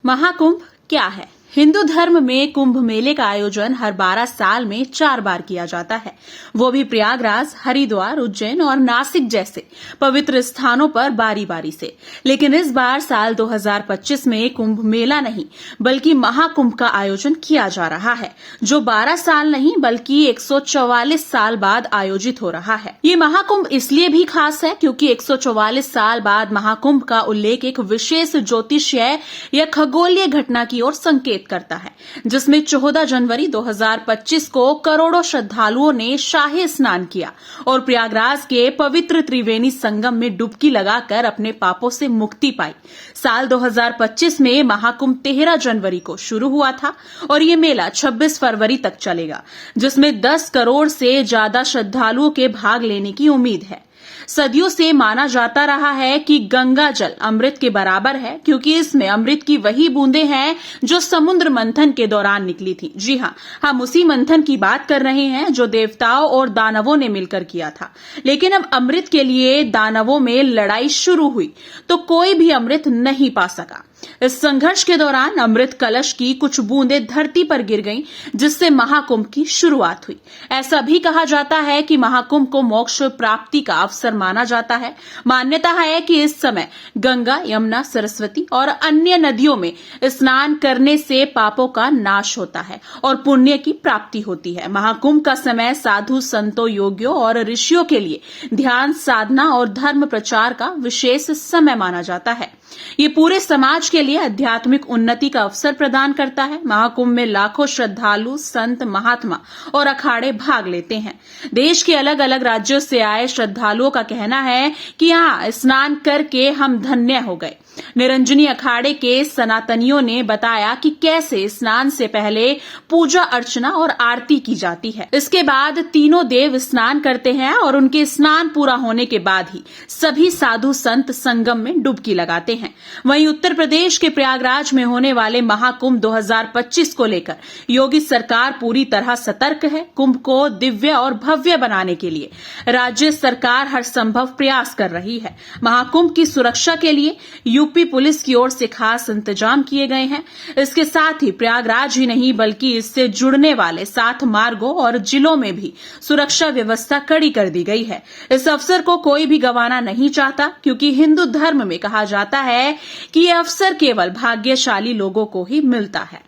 महाकुंभ क्या है? हिंदू धर्म में कुंभ मेले का आयोजन हर 12 साल में 4 बार किया जाता है, वो भी प्रयागराज, हरिद्वार, उज्जैन और नासिक जैसे पवित्र स्थानों पर बारी बारी से। लेकिन इस बार साल 2025 में कुंभ मेला नहीं बल्कि महाकुंभ का आयोजन किया जा रहा है, जो 12 साल नहीं बल्कि 144 साल बाद आयोजित हो रहा है। ये महाकुंभ इसलिए भी खास है क्योंकि 144 साल बाद महाकुंभ का उल्लेख एक विशेष ज्योतिषीय या खगोलीय घटना की ओर संकेत करता है, जिसमें 14 जनवरी 2025 को करोड़ों श्रद्धालुओं ने शाही स्नान किया और प्रयागराज के पवित्र त्रिवेणी संगम में डुबकी लगाकर अपने पापों से मुक्ति पाई। साल 2025 में महाकुंभ 13 जनवरी को शुरू हुआ था और ये मेला 26 फरवरी तक चलेगा, जिसमें 10 करोड़ से ज्यादा श्रद्धालुओं के भाग लेने की उम्मीद है। सदियों से माना जाता रहा है कि गंगा जल अमृत के बराबर है, क्योंकि इसमें अमृत की वही बूंदें हैं जो समुद्र मंथन के दौरान निकली थी। जी हाँ, हम उसी मंथन की बात कर रहे हैं जो देवताओं और दानवों ने मिलकर किया था। लेकिन अब अमृत के लिए दानवों में लड़ाई शुरू हुई तो कोई भी अमृत नहीं पा सका। इस संघर्ष के दौरान अमृत कलश की कुछ बूंदें धरती पर गिर गईं, जिससे महाकुंभ की शुरुआत हुई। ऐसा भी कहा जाता है कि महाकुंभ को मोक्ष प्राप्ति का अवसर माना जाता है। मान्यता है कि इस समय गंगा, यमुना, सरस्वती और अन्य नदियों में स्नान करने से पापों का नाश होता है और पुण्य की प्राप्ति होती है। महाकुंभ का समय साधु संतों, योगियों और ऋषियों के लिए ध्यान साधना और धर्म प्रचार का विशेष समय माना जाता है। ये पूरे समाज के लिए आध्यात्मिक उन्नति का अवसर प्रदान करता है। महाकुंभ में लाखों श्रद्धालु, संत, महात्मा और अखाड़े भाग लेते हैं। देश के अलग अलग राज्यों से आए श्रद्धालुओं का कहना है कि यहाँ स्नान करके हम धन्य हो गए। निरंजनी अखाड़े के सनातनियों ने बताया कि कैसे स्नान से पहले पूजा अर्चना और आरती की जाती है। इसके बाद तीनों देव स्नान करते हैं और उनके स्नान पूरा होने के बाद ही सभी साधु संत संगम में डुबकी लगाते हैं। वहीं उत्तर प्रदेश के प्रयागराज में होने वाले महाकुंभ 2025 को लेकर योगी सरकार पूरी तरह सतर्क है। कुंभ को दिव्य और भव्य बनाने के लिए राज्य सरकार हर संभव प्रयास कर रही है। महाकुंभ की सुरक्षा के लिए यूपी पुलिस की ओर से खास इंतजाम किए गए हैं। इसके साथ ही प्रयागराज ही नहीं बल्कि इससे जुड़ने वाले 7 मार्गों और जिलों में भी सुरक्षा व्यवस्था कड़ी कर दी गई है। इस अवसर को कोई भी गंवाना नहीं चाहता, क्योंकि हिंदू धर्म में कहा जाता है कि यह अवसर केवल भाग्यशाली लोगों को ही मिलता है।